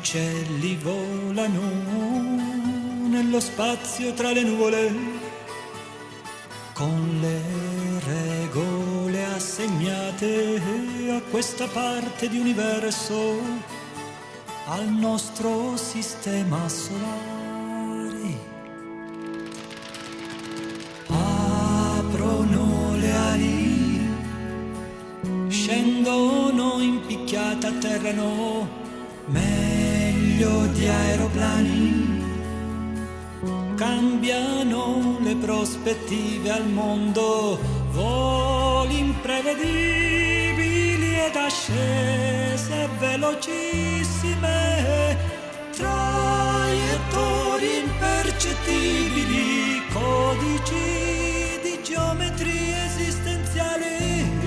uccelli volano nello spazio tra le nuvole, con le regole assegnate a questa parte di universo, al nostro sistema solare. Aprono le ali, scendono impicchiate, atterrano meglio di aeroplani, cambiano le prospettive al mondo, voli imprevedibili ed ascese velocissime, traiettorie impercettibili, codici di geometrie esistenziali.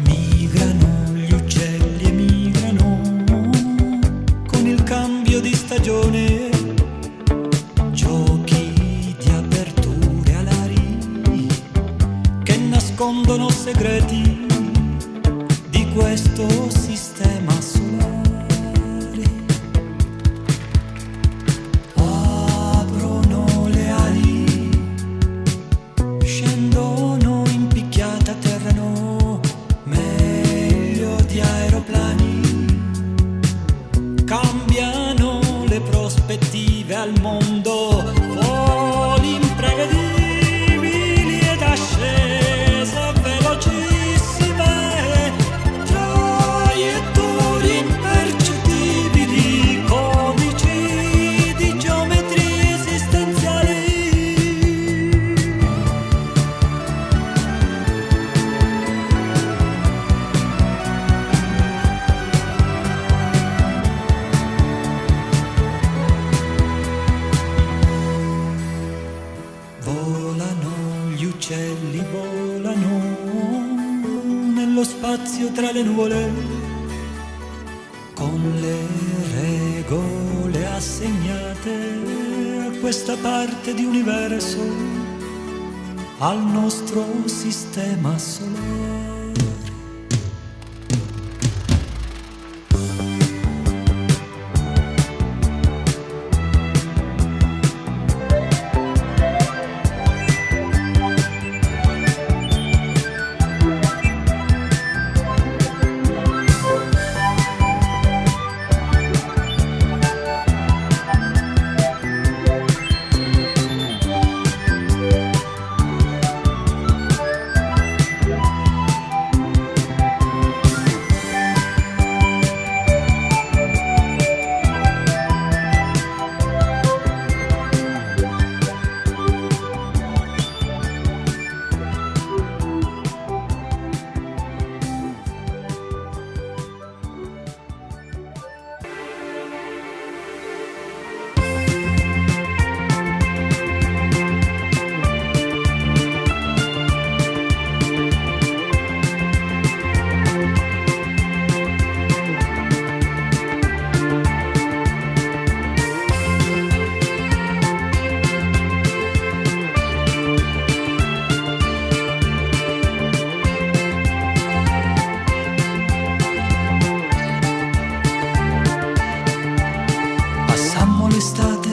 Migrano gli uccelli e migrano con il cambio di stagione, giochi di aperture alari che nascondono segreti di questo sistema solare. Aprono le ali, scendono impicchiate, atterrano meglio di aeroplani, cambiano le prospettive al mondo, voli imprevedibili ed ascese velocissime, traiettorie impercettibili, codici di geometrie esistenziali. Volano gli uccelli, volano nello spazio tra le nuvole, con le regole assegnate a questa parte di universo, al nostro sistema solare. Passammo l'estate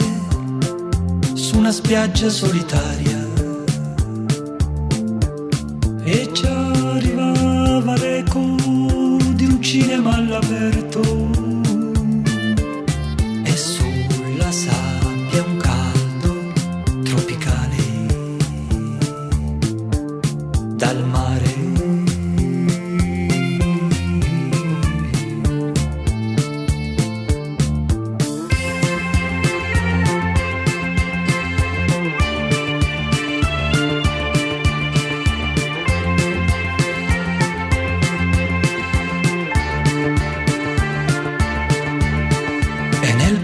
su una spiaggia solitaria e ci arrivava l'eco di un cinema all'aperto, e sulla sabbia un caldo tropicale dal mare.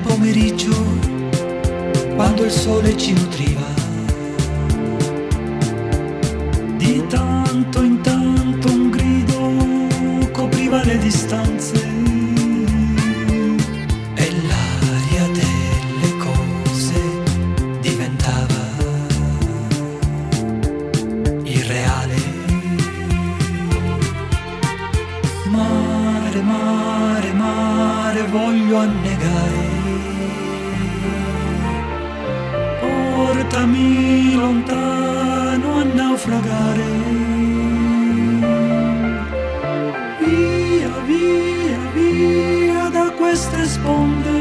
Pomeriggio, quando il sole ci nutriva, di tanto in tanto un grido copriva le distanze, e voglio annegare. Portami lontano a naufragare. Via, via, via da queste sponde